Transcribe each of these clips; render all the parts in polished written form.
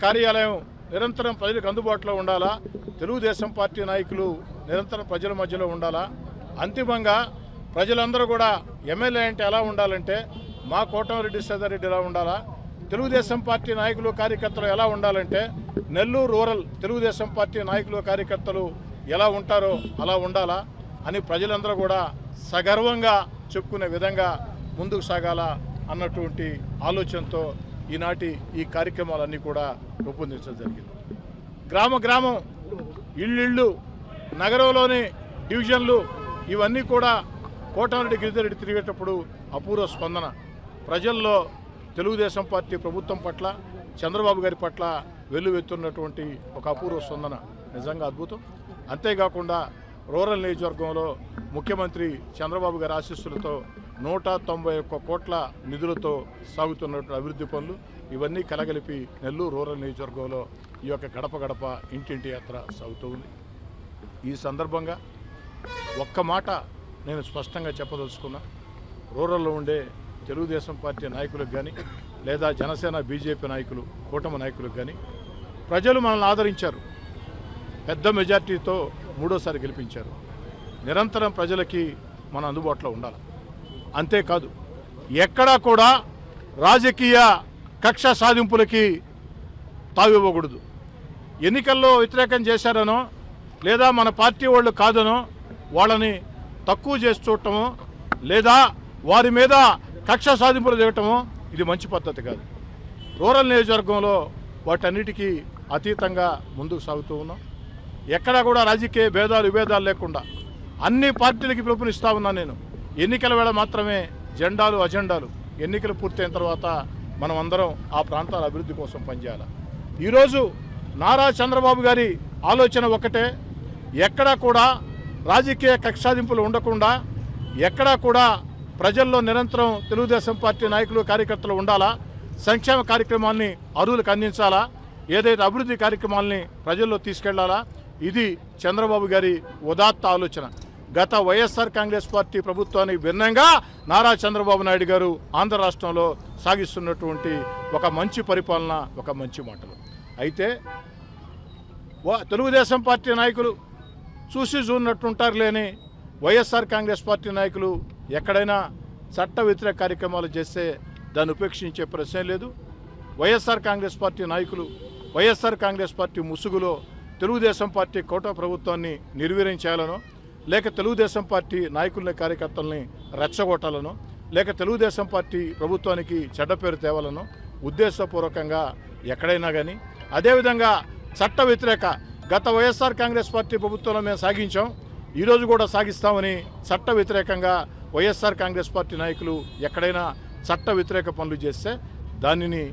కార్యాలయం నిరంతరం ప్రజలకు అందుబాటులో ఉండాలా, తెలుగుదేశం పార్టీ నాయకులు నిరంతరం ప్రజల మధ్యలో ఉండాలా. అంతిమంగా ప్రజలందరూ కూడా ఎమ్మెల్యే అంటే ఎలా ఉండాలంటే మా కోటమిరెడ్డి సీతారెడ్డి ఎలా ఉండాలా, తెలుగుదేశం పార్టీ నాయకులు కార్యకర్తలు ఎలా ఉండాలంటే నెల్లూరు రూరల్ తెలుగుదేశం పార్టీ నాయకులు కార్యకర్తలు ఎలా ఉంటారో అలా ఉండాలా అని ప్రజలందరూ కూడా సగర్వంగా చెప్పుకునే విధంగా ముందుకు సాగాల అన్నటువంటి ఆలోచనతో ఈనాటి ఈ కార్యక్రమాలన్నీ కూడా రూపొందించడం జరిగింది. గ్రామ గ్రామం, ఇళ్ళు, నగరంలోని డివిజన్లు ఇవన్నీ కూడా కోటమిరెడ్డి గిరిధర్రెడ్డి తిరిగేటప్పుడు అపూర్వ స్పందన. ప్రజల్లో తెలుగుదేశం పార్టీ ప్రభుత్వం పట్ల, చంద్రబాబు గారి పట్ల వెల్లువెత్తున్నటువంటి ఒక అపూర్వ స్పందన నిజంగా అద్భుతం. అంతేకాకుండా రూరల్ నియోజకవర్గంలో ముఖ్యమంత్రి చంద్రబాబు గారి ఆశీస్సులతో 191 కోట్ల నిధులతో సాగుతున్నటువంటి అభివృద్ధి పనులు ఇవన్నీ కలగలిపి నెల్లూరు రూరల్ నియోజకవర్గంలో ఈ యొక్క గడప గడప ఇంటింటి యాత్ర సాగుతూ ఉంది. ఈ సందర్భంగా ఒక్క మాట నేను స్పష్టంగా చెప్పదలుచుకున్నా. రూరల్లో ఉండే తెలుగుదేశం పార్టీ నాయకులకు కానీ లేదా జనసేన బీజేపీ నాయకులు, కూటమి నాయకులకు కానీ ప్రజలు మనల్ని ఆదరించారు, పెద్ద మెజార్టీతో 3వ గెలిపించారు. నిరంతరం ప్రజలకి మన అందుబాటులో ఉండాలి. అంతేకాదు ఎక్కడా కూడా రాజకీయ కక్ష సాధింపులకి తావివ్వకూడదు. ఎన్నికల్లో వ్యతిరేకం చేశారనో లేదా మన పార్టీ వాళ్ళు కాదనో వాళ్ళని తక్కువ చేసి చూడటమో లేదా వారి మీద కక్ష సాధింపులు చేయటమో ఇది మంచి పద్ధతి కాదు. రూరల్ నియోజకవర్గంలో వాటన్నిటికీ అతీతంగా ముందుకు సాగుతూ ఉన్నాం. ఎక్కడా కూడా రాజకీయ భేదాలు విభేదాలు లేకుండా అన్ని పార్టీలకి పిలుపునిస్తా ఉన్నాను నేను. ఎన్నికల వేళ మాత్రమే జెండాలు అజెండాలు, ఎన్నికలు పూర్తయిన తర్వాత మనం అందరం ఆ ప్రాంతాల అభివృద్ధి కోసం పనిచేయాలి. ఈరోజు నారా చంద్రబాబు గారి ఆలోచన ఒకటే, ఎక్కడా కూడా రాజకీయ కక్షాదింపులు ఉండకుండా ఎక్కడా కూడా ప్రజల్లో నిరంతరం తెలుగుదేశం పార్టీ నాయకులు కార్యకర్తలు ఉండాలా, సంక్షేమ కార్యక్రమాల్ని అర్హులకు అందించాలా, ఏదైతే అభివృద్ధి కార్యక్రమాల్ని ప్రజల్లో తీసుకెళ్లాలా, ఇది చంద్రబాబు గారి ఉదాత్త ఆలోచన. గత వైఎస్ఆర్ కాంగ్రెస్ పార్టీ ప్రభుత్వానికి భిన్నంగా నారా చంద్రబాబు నాయుడు గారు ఆంధ్ర రాష్ట్రంలో సాగిస్తున్నటువంటి ఒక మంచి పరిపాలన, ఒక మంచి మాటలు. అయితే తెలుగుదేశం పార్టీ నాయకులు చూసి చూన్నట్టుంటారు లేని వైఎస్ఆర్ కాంగ్రెస్ పార్టీ నాయకులు ఎక్కడైనా చట్ట వ్యతిరేక కార్యక్రమాలు చేస్తే దాన్ని ఉపేక్షించే ప్రశ్నే లేదు. వైఎస్ఆర్ కాంగ్రెస్ పార్టీ నాయకులు వైఎస్ఆర్ కాంగ్రెస్ పార్టీ ముసుగులో తెలుగుదేశం పార్టీ కూటమి ప్రభుత్వాన్ని నిర్వీర్యం చేయాలనో, లేక తెలుగుదేశం పార్టీ నాయకుల్ని కార్యకర్తల్ని రెచ్చగొట్టాలనో, లేక తెలుగుదేశం పార్టీ ప్రభుత్వానికి చెడ్డ పేరు తేవాలనో ఉద్దేశపూర్వకంగా ఎక్కడైనా కానీ, అదేవిధంగా చట్ట వ్యతిరేక గత వైఎస్ఆర్ కాంగ్రెస్ పార్టీ ప్రభుత్వంలో మేము సాగించాం, ఈరోజు కూడా సాగిస్తామని చట్ట వ్యతిరేకంగా వైఎస్ఆర్ కాంగ్రెస్ పార్టీ నాయకులు ఎక్కడైనా చట్ట వ్యతిరేక పనులు చేస్తే దానిని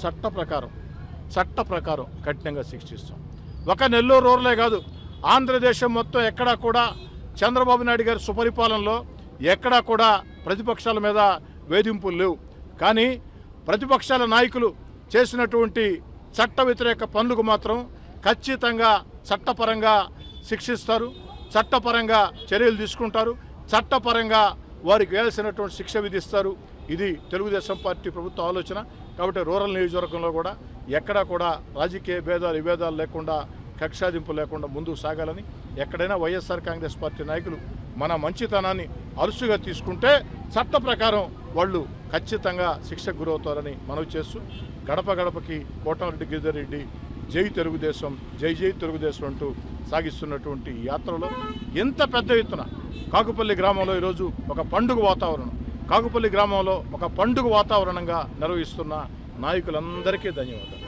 చట్ట ప్రకారం కఠినంగా శిక్షిస్తాం. ఒక నెల్లూరు రూరలే కాదు, ఆంధ్రదేశం మొత్తం ఎక్కడా కూడా చంద్రబాబు నాయుడు గారి సుపరిపాలనలో ఎక్కడా కూడా ప్రతిపక్షాల మీద వేధింపులు లేవు. కానీ ప్రతిపక్షాల నాయకులు చేసినటువంటి చట్ట వ్యతిరేక పనులకు మాత్రం ఖచ్చితంగా చట్టపరంగా శిక్షిస్తారు, చట్టపరంగా చర్యలు తీసుకుంటారు, చట్టపరంగా వారికి వేయాల్సినటువంటి శిక్ష విధిస్తారు. ఇది తెలుగుదేశం పార్టీ ప్రభుత్వ ఆలోచన. కాబట్టి రూరల్ నియోజకవర్గంలో కూడా ఎక్కడా కూడా రాజకీయ భేదాలు విభేదాలు లేకుండా, కక్షాదింపు లేకుండా ముందుకు సాగాలని, ఎక్కడైనా వైఎస్ఆర్ కాంగ్రెస్ పార్టీ నాయకులు మన మంచితనాన్ని అరుసుగా తీసుకుంటే చట్ట ప్రకారం వాళ్ళు ఖచ్చితంగా శిక్షకు గురవుతారని మనవి చేస్తూ, గడప గడపకి కోటమిరెడ్డి గిరిధర్రెడ్డి జై తెలుగుదేశం, జై జై తెలుగుదేశం అంటూ సాగిస్తున్నటువంటి యాత్రలో ఎంత పెద్ద ఎత్తున కాకుపల్లి గ్రామంలో ఈరోజు ఒక పండుగ వాతావరణం, కాకుపల్లి గ్రామంలో ఒక పండుగ వాతావరణంగా నిర్వహిస్తున్న నాయకులందరికీ ధన్యవాదాలు.